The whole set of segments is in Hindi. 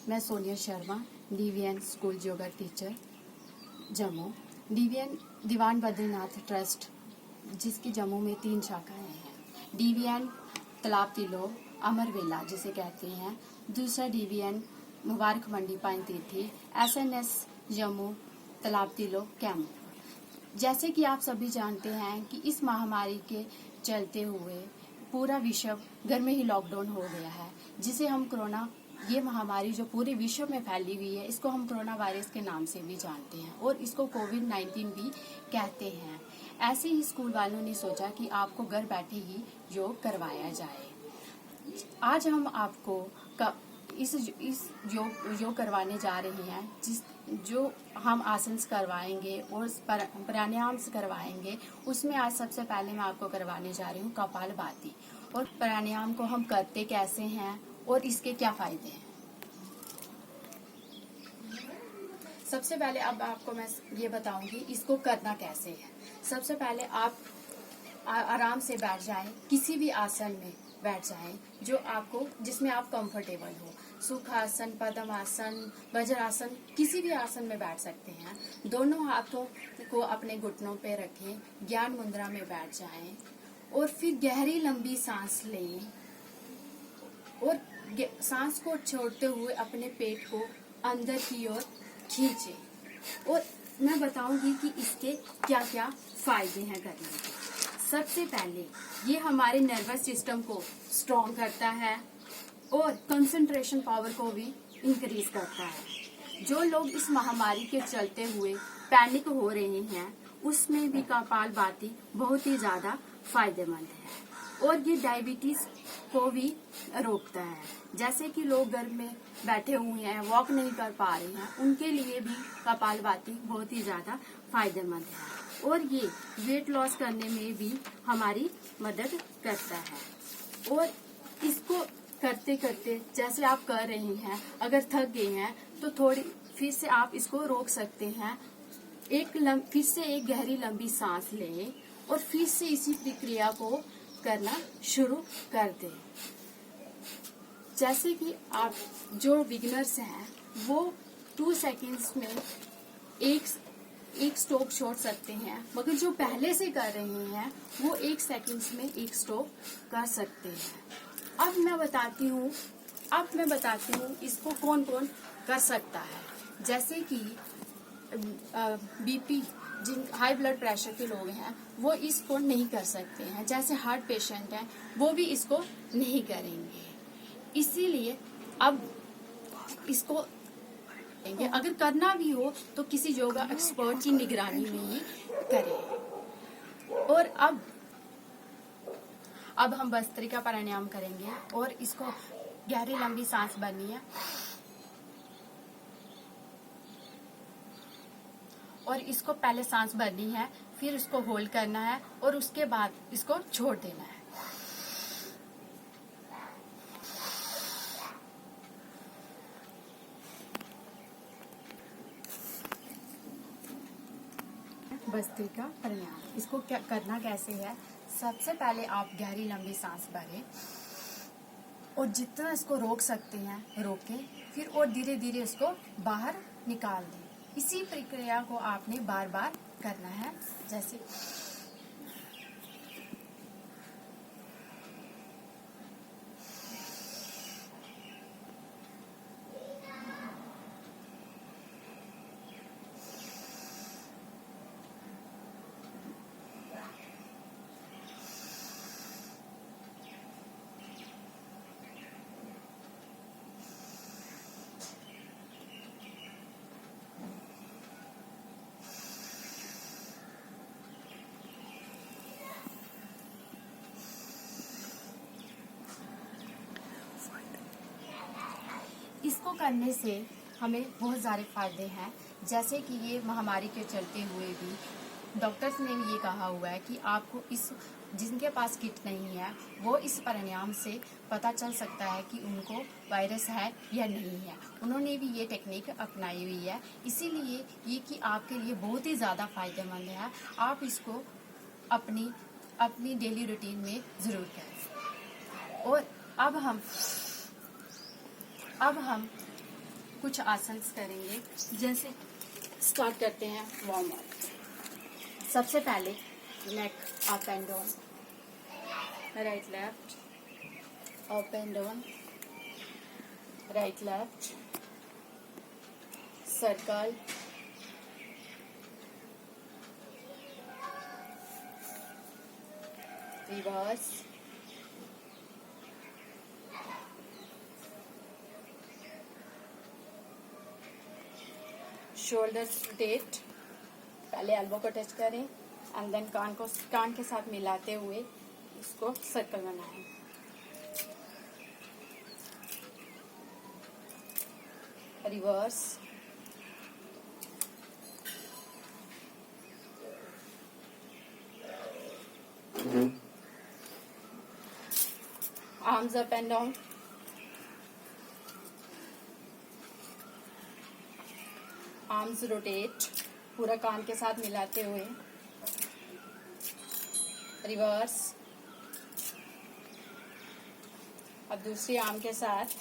मैं सोनिया शर्मा, डीवीएन स्कूल योगा टीचर जम्मू। डीवीएन दीवान बद्रीनाथ ट्रस्ट, जिसकी जम्मू में 3 शाखाएं हैं। डीवीएन तालाब तिलो अमरवेला जिसे कहते हैं, दूसरा डीवीएन मुबारक मंडी पाइन तीर्थी, एसएनएस जम्मू तालाब तिलो कैंप। जैसे कि आप सभी जानते हैं कि इस महामारी के चलते हुए पूरा विश्व घर में ही लॉकडाउन हो गया है, जिसे हम कोरोना, ये महामारी जो पूरे विश्व में फैली हुई है, इसको हम कोरोना वायरस के नाम से भी जानते हैं और इसको कोविड-19 भी कहते हैं। ऐसे ही स्कूल वालों ने सोचा कि आपको घर बैठे ही योग करवाया जाए। आज हम आपको इस योग करवाने जा रहे हैं, जो हम आसन करवाएंगे और प्राणायाम करवाएंगे। उसमें आज सबसे पहले मैं आपको करवाने जा रही हूँ कपालभाति। और प्राणायाम को हम करते कैसे हैं और इसके क्या फायदे हैं। सबसे पहले अब आपको मैं ये बताऊंगी इसको करना कैसे है। सबसे पहले आप आराम से बैठ जाएं, किसी भी आसन में बैठ जाएं जो आपको, जिसमें आप कंफर्टेबल हो। सुखासन, पद्मासन, वज्रासन, किसी भी आसन में बैठ सकते हैं। दोनों हाथों को अपने घुटनों पे रखें, ज्ञान मुद्रा में बैठ जाएं और फिर गहरी लंबी सांस लें और सांस को छोड़ते हुए अपने पेट को अंदर की ओर खींचें। और मैं बताऊंगी कि इसके क्या क्या फायदे हैं करने के। सबसे पहले ये हमारे नर्वस सिस्टम को स्ट्रॉन्ग करता है और कंसंट्रेशन पावर को भी इंक्रीज करता है। जो लोग इस महामारी के चलते हुए पैनिक हो रहे हैं, उसमें भी कपालभाति बहुत ही ज्यादा फायदेमंद है। और ये डायबिटीज को भी रोकता है। जैसे कि लोग घर में बैठे हुए हैं, वॉक नहीं कर पा रहे हैं, उनके लिए भी कपालभाति बहुत ही ज्यादा फायदेमंद है। और ये वेट लॉस करने में भी हमारी मदद करता है। और इसको करते करते जैसे आप कर रहे हैं, अगर थक गए हैं तो थोड़ी फिर से आप इसको रोक सकते हैं। फिर से एक गहरी लंबी सांस लें और फिर से इसी प्रक्रिया को करना शुरू कर दें। जैसे कि आप जो बिगिनर्स हैं वो 2 सेकंड्स में एक स्ट्रोक छोड़ सकते हैं, मगर जो पहले से कर रहे हैं वो 1 सेकंड्स में एक स्ट्रोक कर सकते हैं। अब मैं बताती हूँ इसको कौन कौन कर सकता है। जैसे कि बीपी, जिन हाई ब्लड प्रेशर के लोग हैं वो इसको नहीं कर सकते हैं। जैसे हार्ट पेशेंट हैं वो भी इसको नहीं करेंगे। इसीलिए अब इसको अगर करना भी हो तो किसी योगा एक्सपर्ट की निगरानी में ही करें। और अब हम भस्त्रिका प्राणायाम करेंगे और इसको गहरी लंबी सांस भरनी है और इसको पहले सांस भरनी है, फिर इसको होल्ड करना है और उसके बाद इसको छोड़ देना है। भस्त्रिका प्राणायाम, इसको करना कैसे है। सबसे पहले आप गहरी लंबी सांस भरें और जितना इसको रोक सकते हैं रोकें, फिर और धीरे धीरे इसको बाहर निकाल दें। इसी प्रक्रिया को आपने बार बार करना है। जैसे इसको करने से हमें बहुत सारे फायदे हैं। जैसे कि ये महामारी के चलते हुए भी डॉक्टर्स ने भी ये कहा हुआ है कि आपको जिनके पास किट नहीं है वो इस प्राणायाम से पता चल सकता है कि उनको वायरस है या नहीं है। उन्होंने भी ये टेक्निक अपनाई हुई है। इसीलिए ये कि आपके लिए बहुत ही ज़्यादा फायदेमंद है। आप इसको अपनी डेली रूटीन में ज़रूर करें। और अब हम कुछ आसन करेंगे। जैसे स्टार्ट करते हैं वार्म अप। सबसे पहले neck up and down, right left, up and down, right left, circle, reverse, shoulders rotate. पहले एल्बो को टच करें एंड देन कान के साथ मिलाते हुए इसको सर्कल बनाएं। Reverse, arms up and down, arms rotate, पूरा कान के साथ मिलाते हुए, रिवर्स। अब दूसरी आर्म के साथ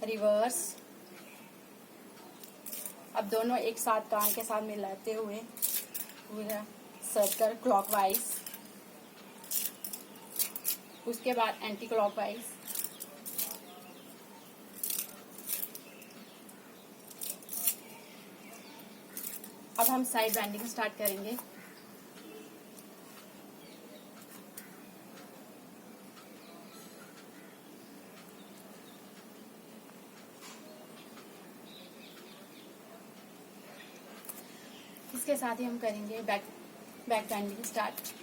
रिवर्स। अब दोनों एक साथ कान के साथ मिलाते हुए पूरा सर्कल क्लॉकवाइज, उसके बाद एंटी क्लॉकवाइज। अब हम साइड बेंडिंग स्टार्ट करेंगे। इसके साथ ही हम करेंगे back bending start.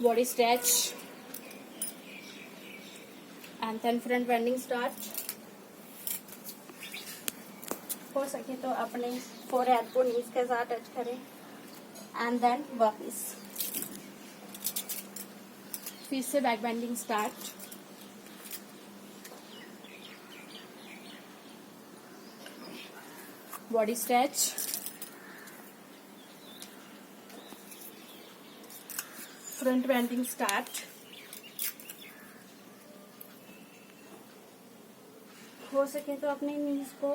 Body stretch and then front bending start. हो सके तो अपने फोरहेड को नीज के साथ टच करें एंड देन वापस फिर से back bending start. Body stretch, front bending start. हो सके तो अपने नीज को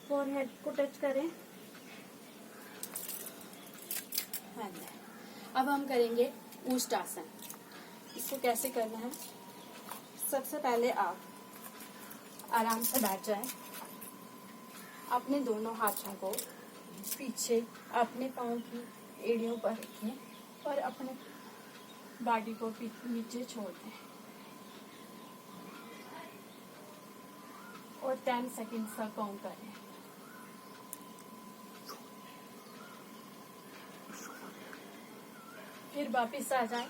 फोरहेड को टच करें। अब हम करेंगे ऊष्टासन। इसको कैसे करना है? सबसे पहले आप आराम से बैठ जाएं, अपने दोनों हाथों को पीछे अपने पांव की एड़ियों पर रखें और अपने बॉडी को नीचे छोड़ दें और 10 सेकंड्स का काउंट करें। फिर वापिस आ जाएं,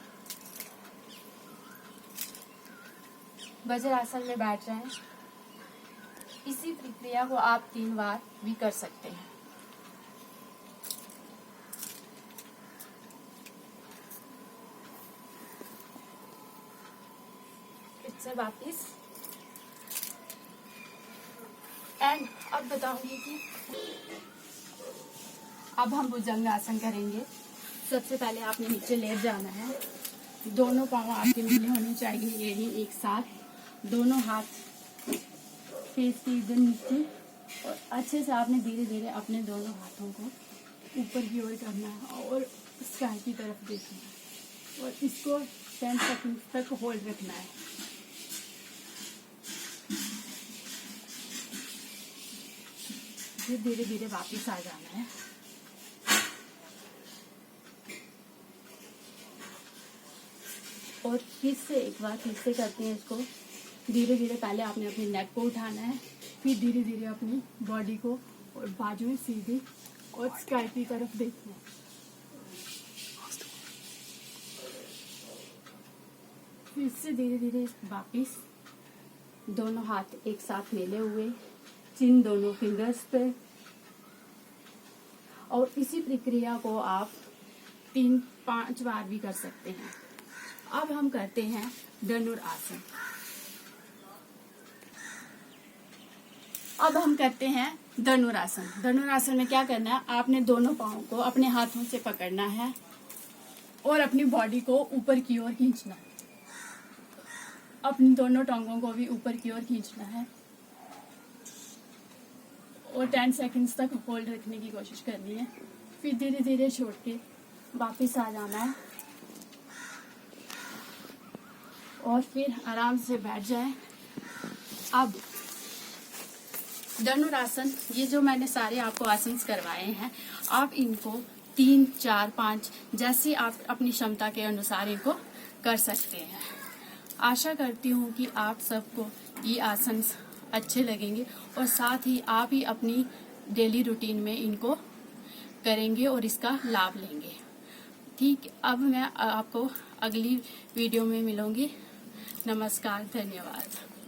वज्रासन में बैठ जाएं। इसी प्रक्रिया को आप 3 बार भी कर सकते हैं। फिर से वापिस एंड अब बताऊंगी कि अब हम भुजंगासन करेंगे। सबसे पहले आपने नीचे लेट जाना है, दोनों पांव आपके मिले होने चाहिए, एड़ी एक साथ, दोनों हाथ फेस के इधर नीचे और अच्छे से आपने धीरे धीरे अपने दोनों हाथों को ऊपर की ओर करना है और स्काई की तरफ देखना है और इसको 10 सेकंड तक होल्ड रखना है। फिर धीरे धीरे वापस आ जाना है। और फिर से एक बार फिर से करते हैं इसको। धीरे धीरे पहले आपने अपने नेक को उठाना है, फिर धीरे धीरे अपनी बॉडी को और बाजुएं सीधी और स्काई की तरफ देखना है। फिर से धीरे धीरे वापिस दोनों हाथ एक साथ मिले हुए, चिन दोनों फिंगर्स पे, और इसी प्रक्रिया को आप 3-5 बार भी कर सकते हैं। अब हम करते हैं धनुरासन। अब हम करते हैं धनुरासन। धनुरासन में क्या करना है? आपने दोनों पाँव को अपने हाथों से पकड़ना है और अपनी बॉडी को ऊपर की ओर खींचना है। अपनी दोनों टांगों को भी ऊपर की ओर खींचना है और 10 सेकंड्स तक होल्ड रखने की कोशिश करनी है। फिर धीरे धीरे छोड़ के वापस आ जाना है और फिर आराम से बैठ जाए। अब धनुरासन, ये जो मैंने सारे आपको आसन करवाए हैं, आप इनको 3, 4, 5 जैसे आप अपनी क्षमता के अनुसार इनको कर सकते हैं। आशा करती हूँ कि आप सबको ये आसन अच्छे लगेंगे और साथ ही आप ही अपनी डेली रूटीन में इनको करेंगे और इसका लाभ लेंगे। ठीक, अब मैं आपको अगली वीडियो में मिलूंगी। नमस्कार, धन्यवाद।